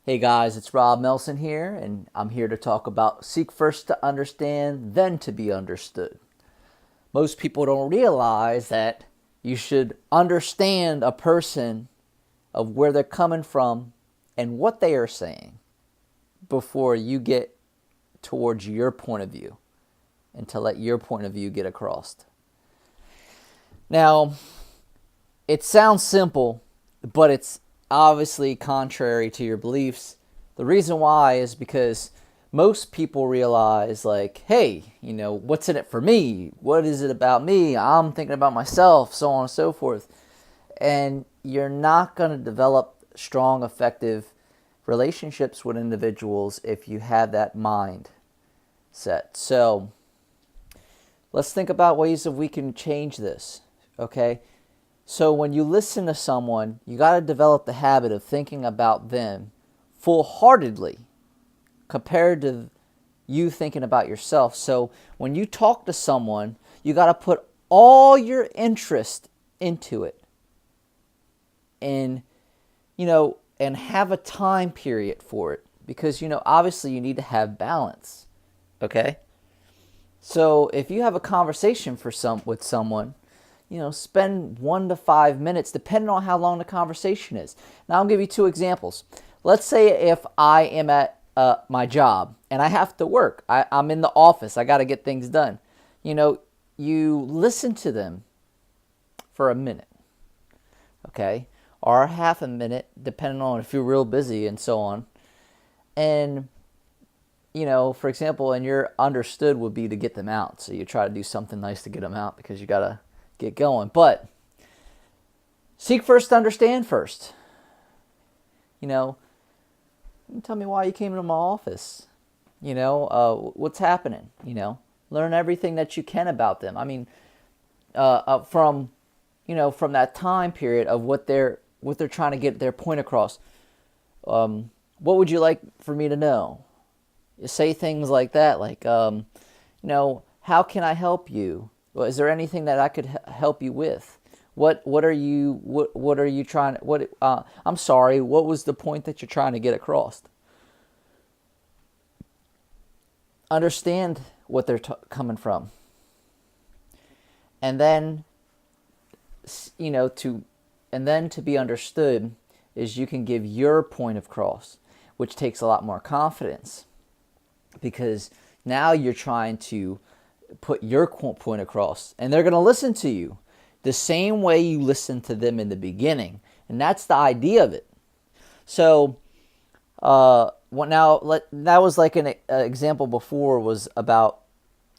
Hey guys, it's Rob Melson here, and I'm here to talk about seek first to understand, then to be understood. Most people don't realize that you should understand a person of where they're coming from and what they are saying before you get towards your point of view and to let your point of view get across. Now, it sounds simple, but it's obviously contrary to your beliefs. The reason why is because most people realize, like, hey, what's in it for me? What is it about me? I'm thinking about myself, so on and so forth. And you're not going to develop strong, effective relationships with individuals if you have that mind set. So let's think about ways that we can change this, okay? So when you listen to someone, you got to develop the habit of thinking about them full-heartedly compared to you thinking about yourself. So when you talk to someone, you got to put all your interest into it. And, and have a time period for it. Because, obviously you need to have balance, okay? So if you have a conversation with someone, spend 1 to 5 minutes, depending on how long the conversation is. Now, I'll give you 2 examples. Let's say if I am at my job and I have to work. I'm in the office. I got to get things done. You listen to them for a minute, okay? Or half a minute, depending on if you're real busy and so on. And, for example, and your understood would be to get them out. So you try to do something nice to get them out because you got to get going. But seek first to understand first. Tell me why you came into my office. What's happening. Learn everything that you can about them. I mean, from that time period of what they're trying to get their point across. What would you like for me to know? You say things like that, like, how can I help you? Well, is there anything that I could help you with? What are you trying? I'm sorry. What was the point that you're trying to get across? Understand what they're coming from, and then to be understood is you can give your point across, which takes a lot more confidence, because now you're trying to put your point across, and they're going to listen to you the same way you listened to them in the beginning, and that's the idea of it. So, that was like an example before was about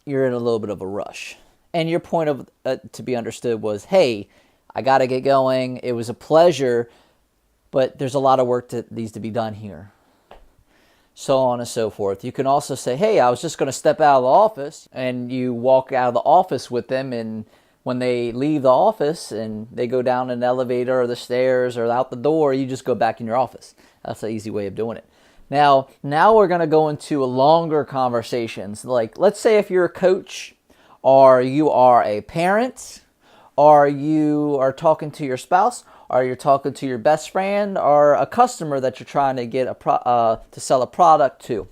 you're in a little bit of a rush, and your point of to be understood was, hey, I got to get going. It was a pleasure, but there's a lot of work that needs to be done here. So on and so forth. You can also say, hey, I was just going to step out of the office, and you walk out of the office with them, and when they leave the office and they go down an elevator or the stairs or out the door, you just go back in your office. That's an easy way of doing it. Now we're going to go into longer conversations. Like, let's say if you're a coach, or you are a parent, or you are talking to your spouse, or you're talking to your best friend, or a customer that you're trying to get to sell a product to.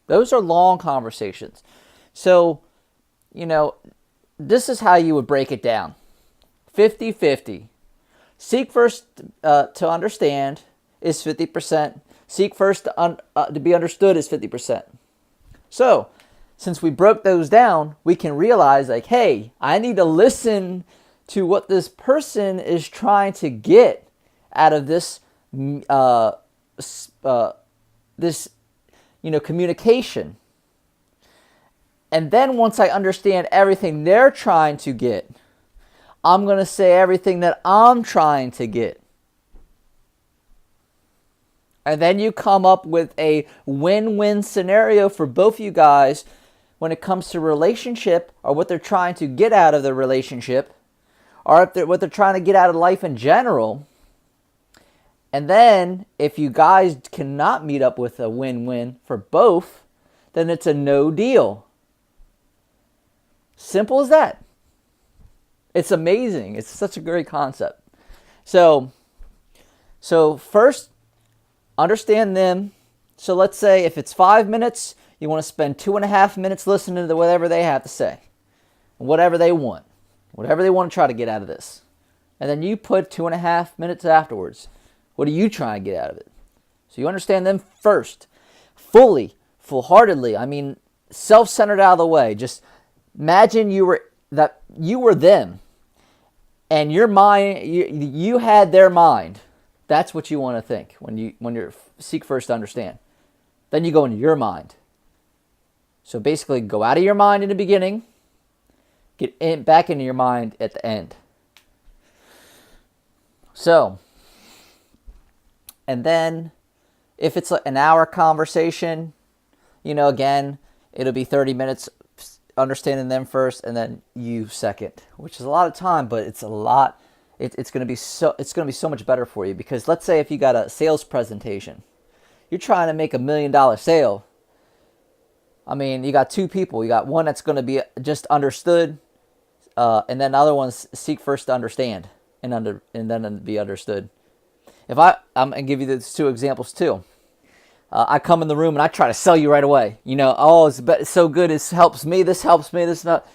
Those are long conversations. So, this is how you would break it down. 50-50. Seek first to understand is 50%. Seek first to be understood is 50%. So, since we broke those down, we can realize, like, hey, I need to listen to what this person is trying to get out of this communication. And then once I understand everything they're trying to get, I'm going to say everything that I'm trying to get. And then you come up with a win-win scenario for both of you guys when it comes to relationship, or what they're trying to get out of the relationship, or what they're trying to get out of life in general. And then if you guys cannot meet up with a win-win for both, then it's a no deal. Simple as that. It's amazing. It's such a great concept. So first, understand them. So let's say if it's 5 minutes, you want to spend 2.5 minutes listening to whatever they have to say, whatever they want to try to get out of this. And then you put 2.5 minutes afterwards. What are you trying to get out of it? So you understand them first, fully, full-heartedly. I mean, self-centered out of the way. Just imagine you were them, and your mind, you had their mind. That's what you want to think when you're seek first to understand. Then you go into your mind. So basically, go out of your mind in the beginning, back into your mind at the end. So, and then if it's an hour conversation, again, it'll be 30 minutes understanding them first, and then you second, which is a lot of time, but it's a lot. It's going to be so much better for you, because let's say if you got a sales presentation, you're trying to make $1 million sale. I mean, you got two people. You got one that's going to be just understood, and then the other one's seek first to understand and then be understood. I'm going to give you these two examples too. I come in the room and I try to sell you right away. It's so good. This helps me. This not.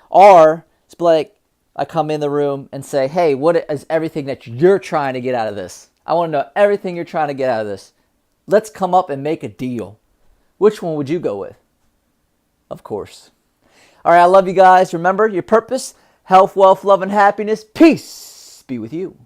Or it's like I come in the room and say, hey, what is everything that you're trying to get out of this? I want to know everything you're trying to get out of this. Let's come up and make a deal. Which one would you go with? Of course. All right, I love you guys. Remember, your purpose, health, wealth, love, and happiness. Peace be with you.